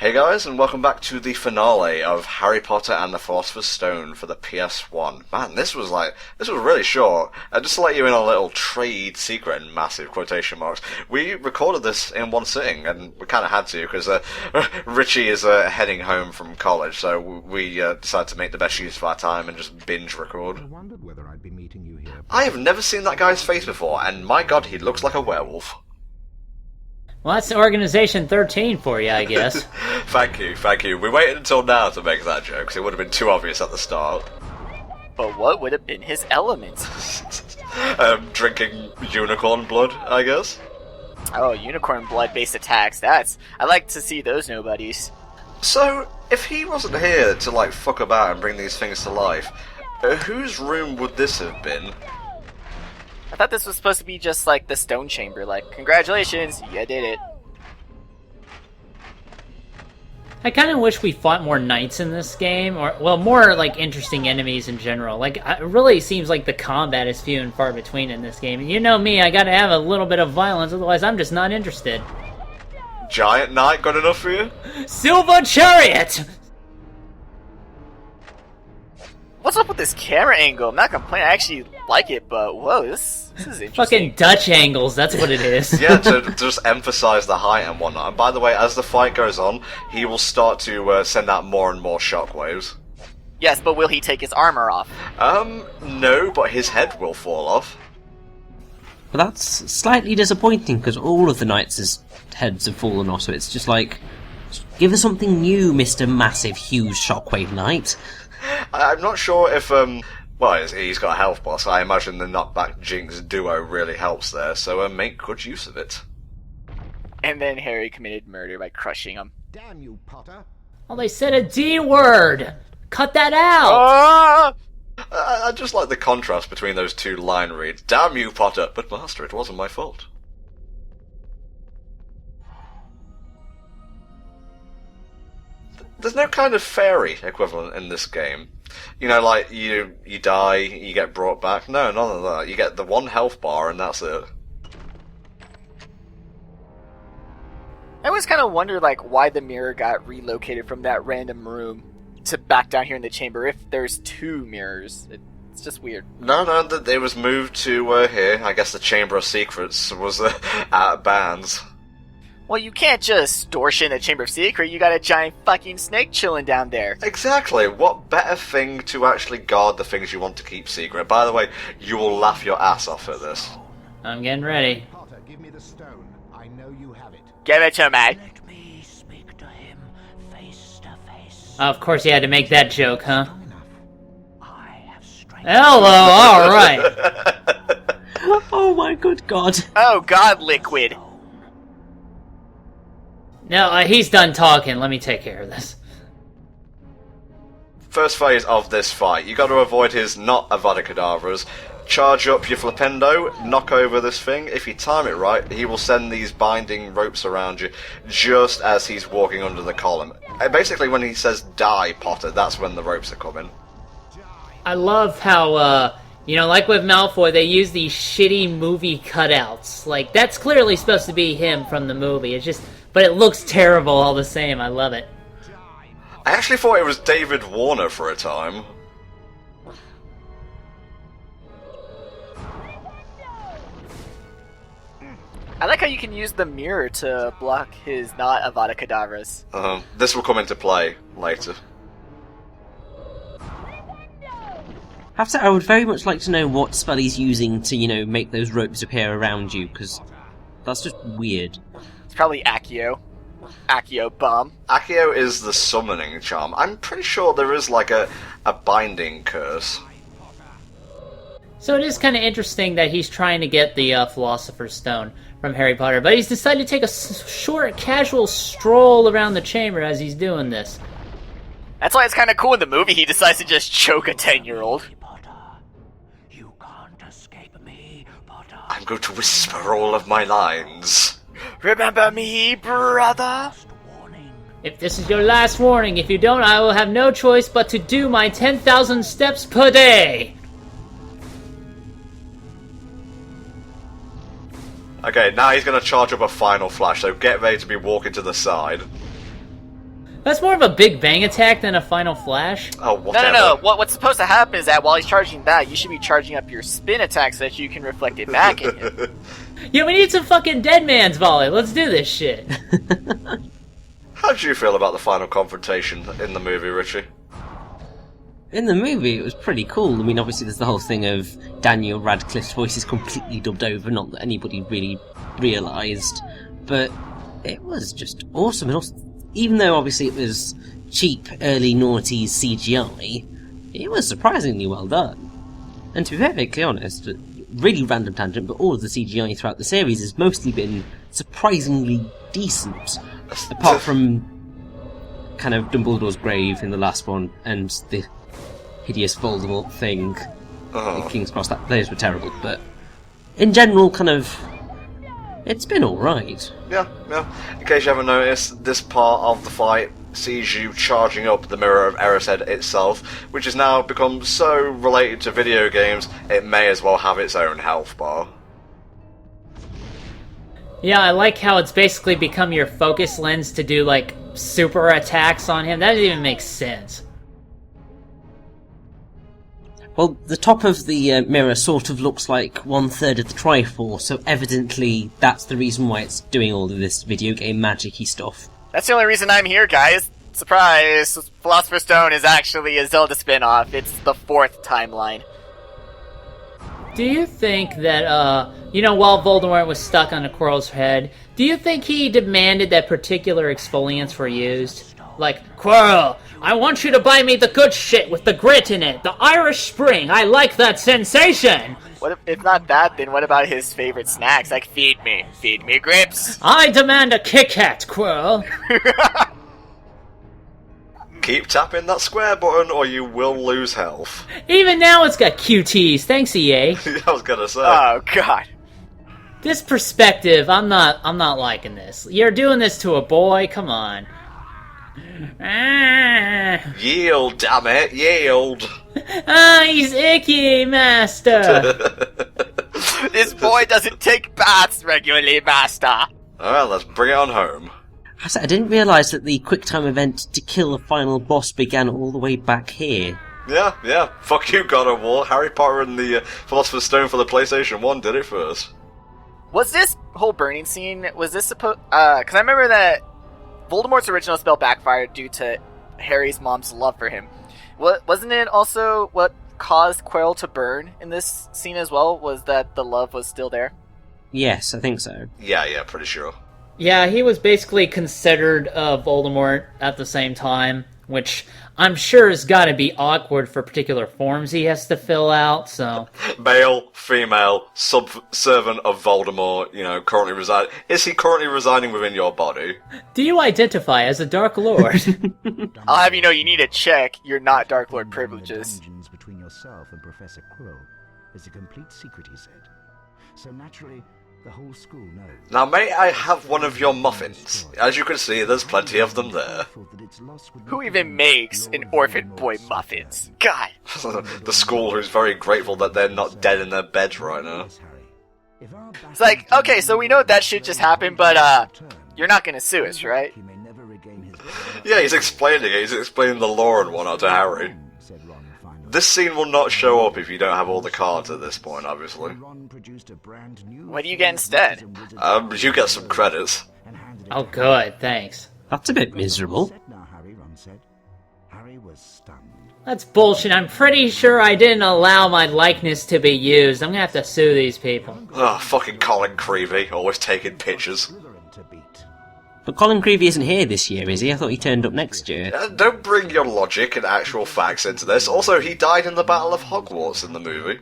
Hey guys, and welcome back to the finale of Harry Potter and the Philosopher's Stone for the PS1. Man, this was really short. Just to let you in on a little trade secret in massive quotation marks, we recorded this in one sitting, and we kind of had to, because Richie is heading home from college, so we decided to make the best use of our time and just binge record. I wondered whether I'd be meeting you here. I have never seen that guy's face before, and my god, he looks like a werewolf. Well, that's Organization 13 for you, I guess. Thank you. We waited until now to make that joke, because it would have been too obvious at the start. But what would have been his element? Drinking unicorn blood, I guess. Oh, unicorn blood-based attacks. I like to see those nobodies. So, if he wasn't here to, fuck about and bring these things to life, whose room would this have been? I thought this was supposed to be just like the stone chamber, congratulations, you did it. I kind of wish we fought more knights in this game, or, well, more, interesting enemies in general. It really seems like the combat is few and far between in this game. And you know me, I gotta have a little bit of violence, otherwise I'm just not interested. Giant knight good enough for you? Silver Chariot! What's up with this camera angle? I'm not complaining, I actually like it, but whoa, this is interesting. Fucking Dutch angles, that's what it is. Yeah, to just emphasize the height and whatnot. And by the way, as the fight goes on, he will start to send out more and more shockwaves. Yes, but will he take his armor off? No, but his head will fall off. But that's slightly disappointing, because all of the knights' heads have fallen off, so it's just give us something new, Mr. Massive, Huge Shockwave Knight. I'm not sure if, well, he's got a health bar, so I imagine the knockback Jinx duo really helps there, so make good use of it. And then Harry committed murder by crushing him. Damn you, Potter. Oh, they said a D word! Cut that out! Ah! I just like the contrast between those two line reads. Damn you, Potter! But Master, it wasn't my fault. There's no kind of fairy equivalent in this game. You know, you die, you get brought back. No, none of that. You get the one health bar and that's it. I always kind of wonder, why the mirror got relocated from that random room to back down here in the chamber if there's two mirrors. It's just weird. No, it was moved to here. I guess the Chamber of Secrets was out of bands. Well, you can't just distortion the Chamber of Secret, you got a giant fucking snake chilling down there. Exactly. What better thing to actually guard the things you want to keep secret? By the way, you will laugh your ass off at this. I'm getting ready. Potter, give me the stone. I know you have it. Give it to me. Let me speak to him face to face. Of course you had to make that joke, huh? I have strength. Hello, alright. Oh my good god. Oh god, Liquid. No, he's done talking. Let me take care of this. First phase of this fight, you got to avoid his not Avada Kedavras. Charge up your Flipendo, knock over this thing. If you time it right, he will send these binding ropes around you just as he's walking under the column. Basically, when he says "Die, Potter," that's when the ropes are coming. I love how, like with Malfoy, they use these shitty movie cutouts. That's clearly supposed to be him from the movie. But it looks terrible all the same. I love it. I actually thought it was David Warner for a time. I like how you can use the mirror to block his not Avada Kedavras. This will come into play later. I would very much like to know what spell he's using to, make those ropes appear around you, because that's just weird. It's probably Accio. Accio Bum. Accio is the summoning charm. I'm pretty sure there is a binding curse. So it is kind of interesting that he's trying to get the Philosopher's Stone from Harry Potter, but he's decided to take a short, casual stroll around the chamber as he's doing this. That's why it's kind of cool in the movie he decides to just choke a 10-year-old. Potter, you can't escape me, Potter. I'm going to whisper all of my lines. Remember me, brother? If this is your last warning, if you don't, I will have no choice but to do my 10,000 steps per day! Okay, now he's going to charge up a final flash, so get ready to be walking to the side. That's more of a Big Bang attack than a Final Flash. Oh, No, whatever. no, no. What's supposed to happen is that while he's charging that, you should be charging up your spin attack so that you can reflect it back at him. Yeah, we need some fucking Dead Man's Volley. Let's do this shit. How did you feel about the final confrontation in the movie, Richie? In the movie, it was pretty cool. I mean, obviously, there's the whole thing of Daniel Radcliffe's voice is completely dubbed over, not that anybody really realised. But it was just awesome. And also, even though, obviously, it was cheap, early noughties CGI, it was surprisingly well done. And to be perfectly honest, really random tangent, but all of the CGI throughout the series has mostly been surprisingly decent. Apart from kind of Dumbledore's grave in the last one, and the hideous Voldemort thing in King's Cross, those were terrible, but in general, kind of, it's been alright. Yeah. In case you haven't noticed, this part of the fight sees you charging up the Mirror of Erised itself, which has now become so related to video games, it may as well have its own health bar. Yeah, I like how it's basically become your focus lens to do, like, super attacks on him. That doesn't even make sense. Well, the top of the mirror sort of looks like 1/3 of the Triforce, so evidently that's the reason why it's doing all of this video game magic-y stuff. That's the only reason I'm here, guys. Surprise! Philosopher's Stone is actually a Zelda spin-off. It's the 4th timeline. Do you think that, while Voldemort was stuck on the Quirrell's head, do you think he demanded that particular exfoliants were used? Like, Quirrell, I want you to buy me the good shit with the grit in it, the Irish Spring, I like that sensation! What if not that, then what about his favorite snacks? Like, feed me grips! I demand a Kit Kat, Quirrell! Keep tapping that square button or you will lose health. Even now it's got QTs, thanks EA. I was gonna say. Oh, God. This perspective, I'm not liking this. You're doing this to a boy, come on. Yield, damn it, yield! He's icky, master! This boy doesn't take baths regularly, master! Alright, let's bring it on home. I didn't realise that the QuickTime event to kill the final boss began all the way back here. Yeah. Fuck you, God of War. Harry Potter and the Philosopher's Stone for the PlayStation 1 did it first. Was this whole burning scene, was this supposed... because I remember that Voldemort's original spell backfired due to Harry's mom's love for him. Wasn't it also what caused Quirrell to burn in this scene as well? Was that the love was still there? Yes, I think so. Yeah, pretty sure. Yeah, he was basically considered Voldemort at the same time, which I'm sure has got to be awkward for particular forms he has to fill out, so... Male, female, servant of Voldemort, currently residing... Is he currently residing within your body? Do you identify as a Dark Lord? I'll have you know you need to check your not Dark Lord privileges. Dungeons between yourself and Professor Quirrell is a complete secret, he said. So naturally, the whole school knows. Now, may I have one of your muffins? As you can see, there's plenty of them there. Who even makes an orphan boy muffins? God! The school who's very grateful that they're not dead in their beds right now. It's like, okay, so we know that shit just happened, but, you're not gonna sue us, right? Yeah, he's explaining it. He's explaining the lore and whatnot to Harry. This scene will not show up if you don't have all the cards at this point, obviously. What do you get instead? You get some credits. Oh good, thanks. That's a bit miserable. That's bullshit. I'm pretty sure I didn't allow my likeness to be used. I'm gonna have to sue these people. Oh, fucking Colin Creevy, always taking pictures. But Colin Creevy isn't here this year, is he? I thought he turned up next year. Don't bring your logic and actual facts into this. Also, he died in the Battle of Hogwarts in the movie.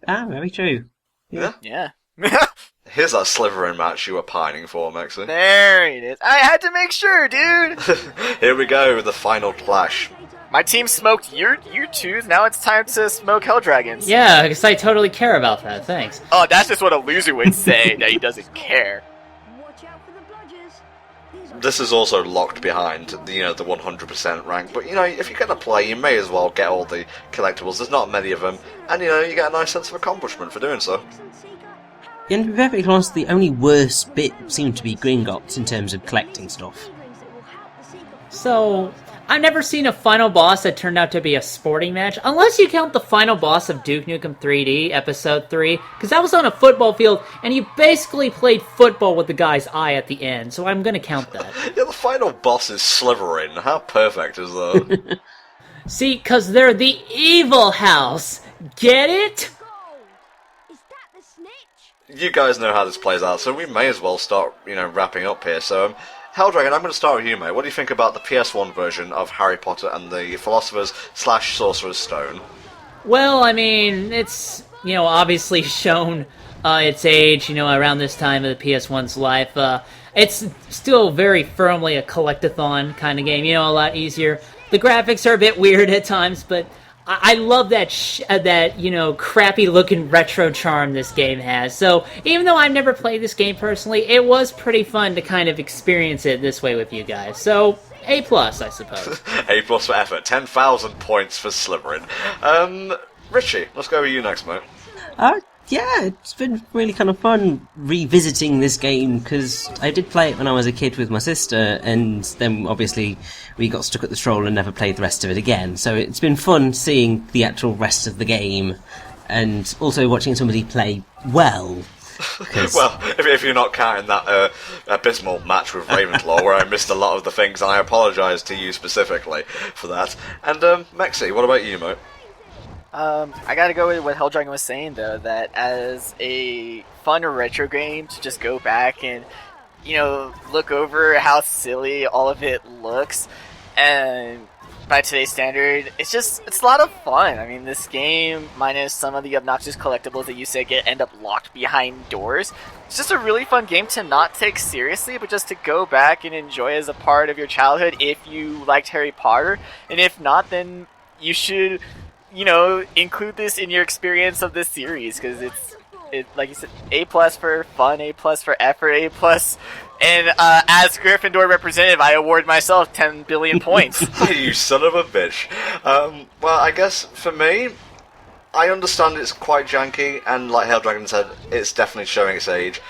Ah, very true. Yeah. Here's that Slytherin match you were pining for, Mexi. There it is. I had to make sure, dude! Here we go, the final clash. My team smoked your twos, now it's time to smoke Hell Dragons. Yeah, because I totally care about that, thanks. Oh, that's just what a loser would say, that he doesn't care. This is also locked behind the 100% rank, but if you're gonna play, you may as well get all the collectibles. There's not many of them, and you get a nice sense of accomplishment for doing so. Yeah, and to be perfectly honest, the only worst bit seemed to be Gringotts in terms of collecting stuff. So, I've never seen a final boss that turned out to be a sporting match, unless you count the final boss of Duke Nukem 3D, Episode 3, because that was on a football field, and you basically played football with the guy's eye at the end, so I'm gonna count that. Yeah, the final boss is Slytherin. How perfect is that? See, because they're the evil house! Get it? Is that the snitch? You guys know how this plays out, so we may as well start, wrapping up here. So, Helldragon, I'm going to start with you, mate. What do you think about the PS1 version of Harry Potter and the Philosopher's / Sorcerer's Stone? Well, I mean, it's, obviously shown its age, around this time of the PS1's life. It's still very firmly a collectathon kind of game, a lot easier. The graphics are a bit weird at times, but I love that crappy-looking retro charm this game has. So, even though I've never played this game personally, it was pretty fun to kind of experience it this way with you guys. So, A+, I suppose. A+ for effort. 10,000 points for Slytherin. Richie, let's go with you next, mate. Yeah, it's been really kind of fun revisiting this game, because I did play it when I was a kid with my sister, and then obviously we got stuck at the stroll and never played the rest of it again. So it's been fun seeing the actual rest of the game, and also watching somebody play well. Well, if you're not counting that abysmal match with Ravenclaw, where I missed a lot of the things, and I apologise to you specifically for that. And Mexi, what about you, mate? I gotta go with what Helldragon was saying, though, that as a fun retro game to just go back and, look over how silly all of it looks, and by today's standard, it's a lot of fun. I mean, this game, minus some of the obnoxious collectibles that you say end up locked behind doors, it's just a really fun game to not take seriously, but just to go back and enjoy as a part of your childhood if you liked Harry Potter, and if not, then you should include this in your experience of this series, because it's like you said, A+ for fun, A+ for effort, A+, and as Gryffindor representative, I award myself 10 billion points. You son of a bitch. Well, I guess for me, I understand it's quite janky, and like Helldragon said, it's definitely showing its age.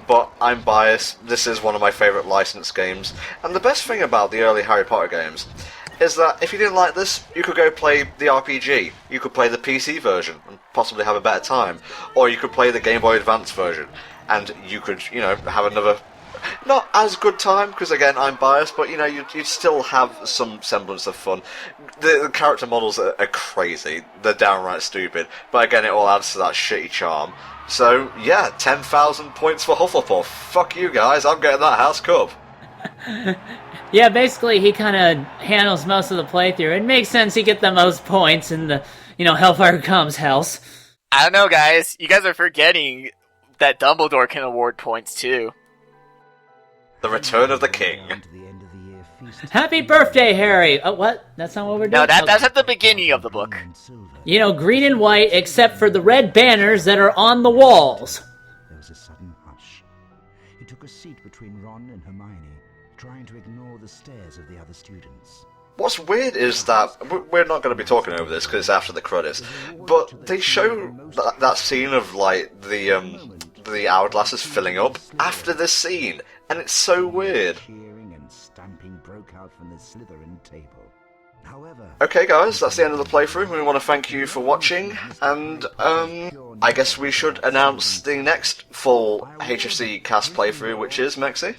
But I'm biased. This is one of my favourite licensed games, and the best thing about the early Harry Potter games is that if you didn't like this, you could go play the RPG, you could play the PC version and possibly have a better time, or you could play the Game Boy Advance version, and you could, have another, not as good time, because again, I'm biased, but you'd still have some semblance of fun. The character models are crazy, they're downright stupid, but again, it all adds to that shitty charm. So, yeah, 10,000 points for Hufflepuff. Fuck you guys, I'm getting that house cup. Yeah, basically he kind of handles most of the playthrough. It makes sense he get the most points in the, HellfireComms house. I don't know, guys. You guys are forgetting that Dumbledore can award points, too. The Return of the King. Happy birthday, Harry! Oh, what? That's not what we're doing? No, that's at the beginning of the book. Green and white, except for the red banners that are on the walls. There was a sudden hush. He took a seat between Ron and Hermione, trying to ignore the stares of the other students. What's weird is that we're not going to be talking over this because it's after the credits, but they show that scene of like the hourglasses filling up after this scene, and it's so weird. Cheering and stamping broke out from the Slytherin table. However, okay, guys, that's the end of the playthrough. We want to thank you for watching, and I guess we should announce the next full HFC cast playthrough, which is Mexi.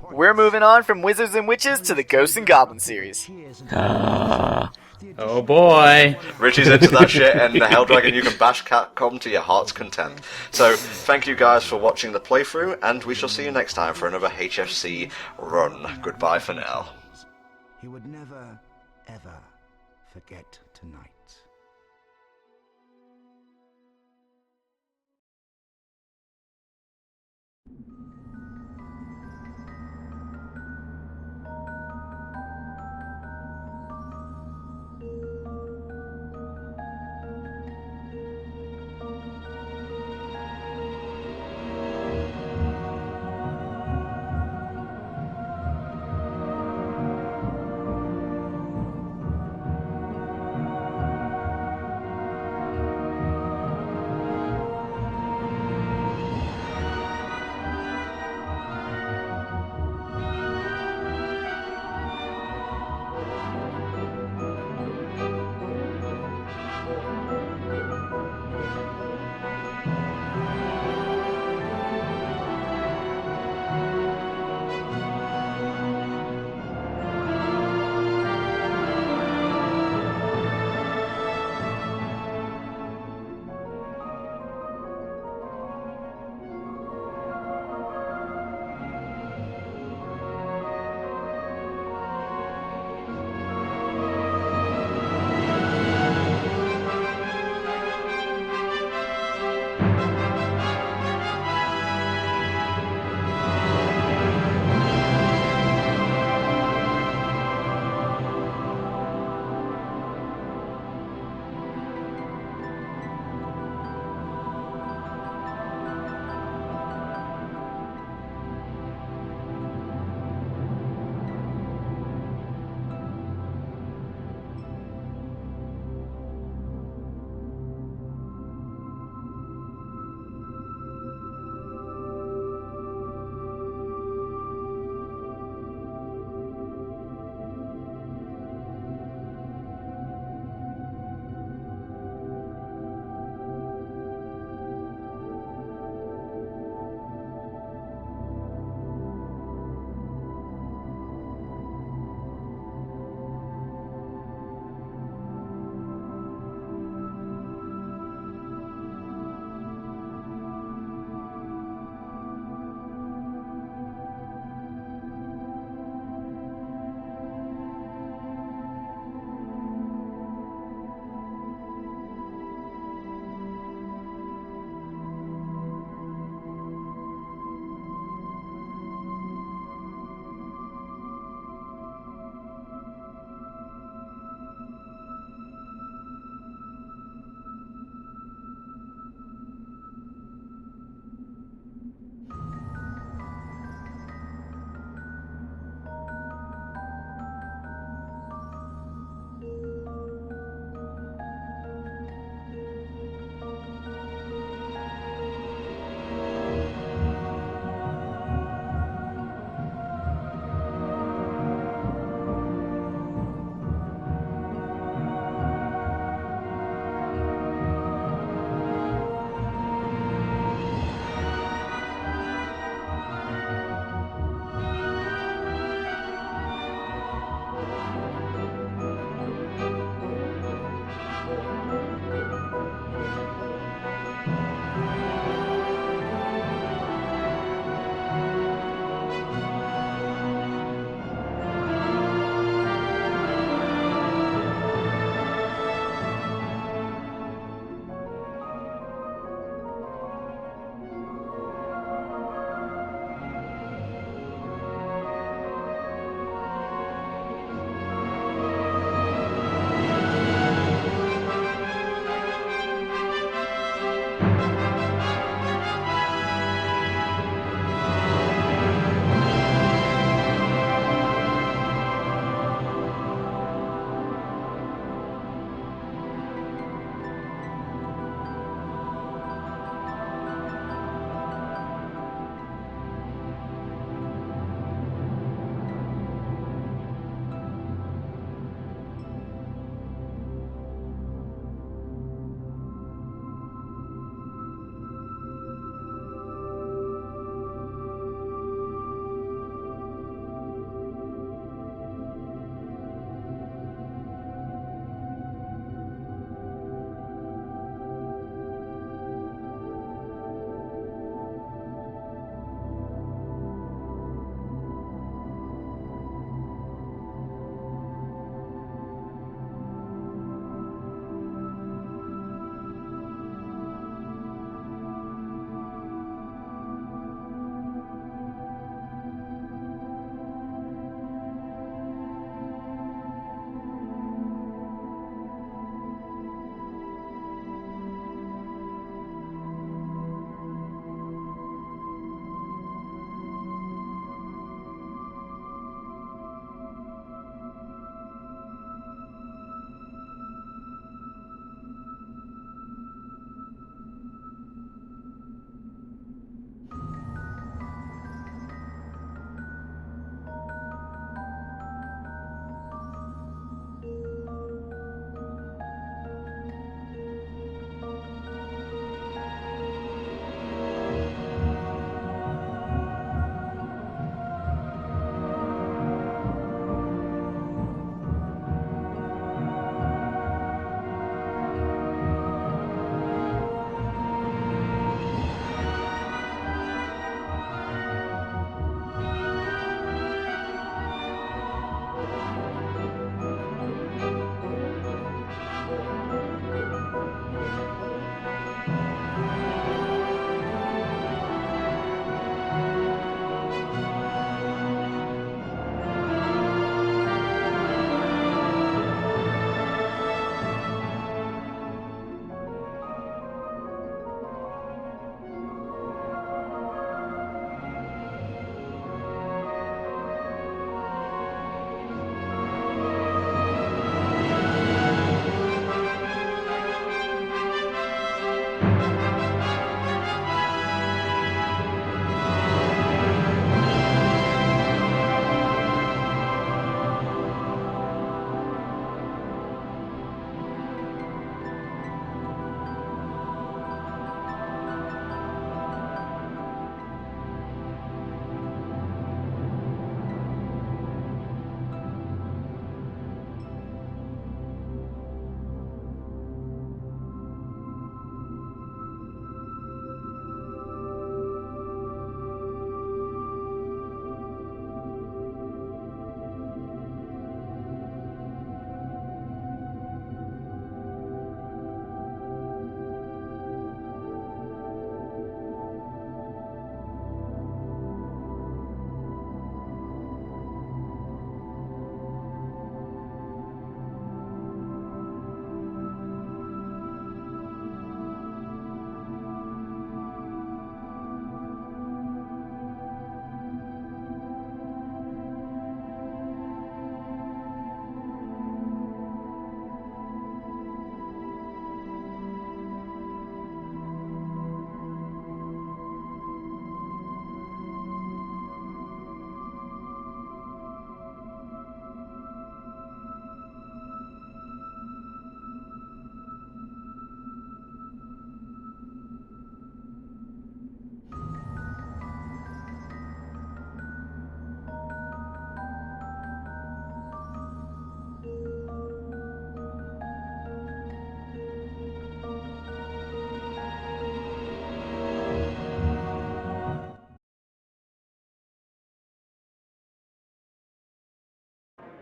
We're moving on from Wizards and Witches to the Ghosts and Goblins series. Oh boy. Richie's into that shit, and the Helldragon, you can bash Capcom to your heart's content. So, thank you guys for watching the playthrough, and we shall see you next time for another HFC run. Goodbye for now. he would never, ever forget tonight.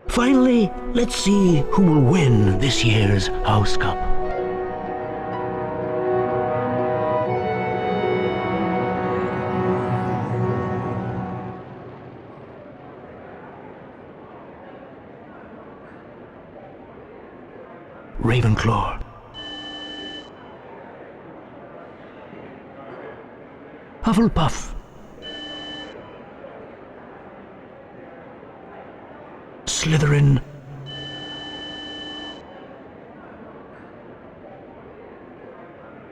Finally, let's see who will win this year's House Cup. Ravenclaw. Hufflepuff. Slytherin.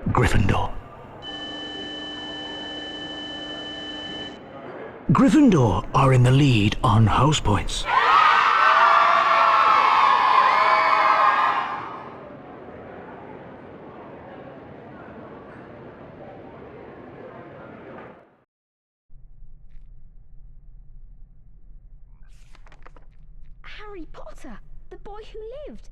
Gryffindor. Gryffindor are in the lead on house points. Harry Potter, the boy who lived.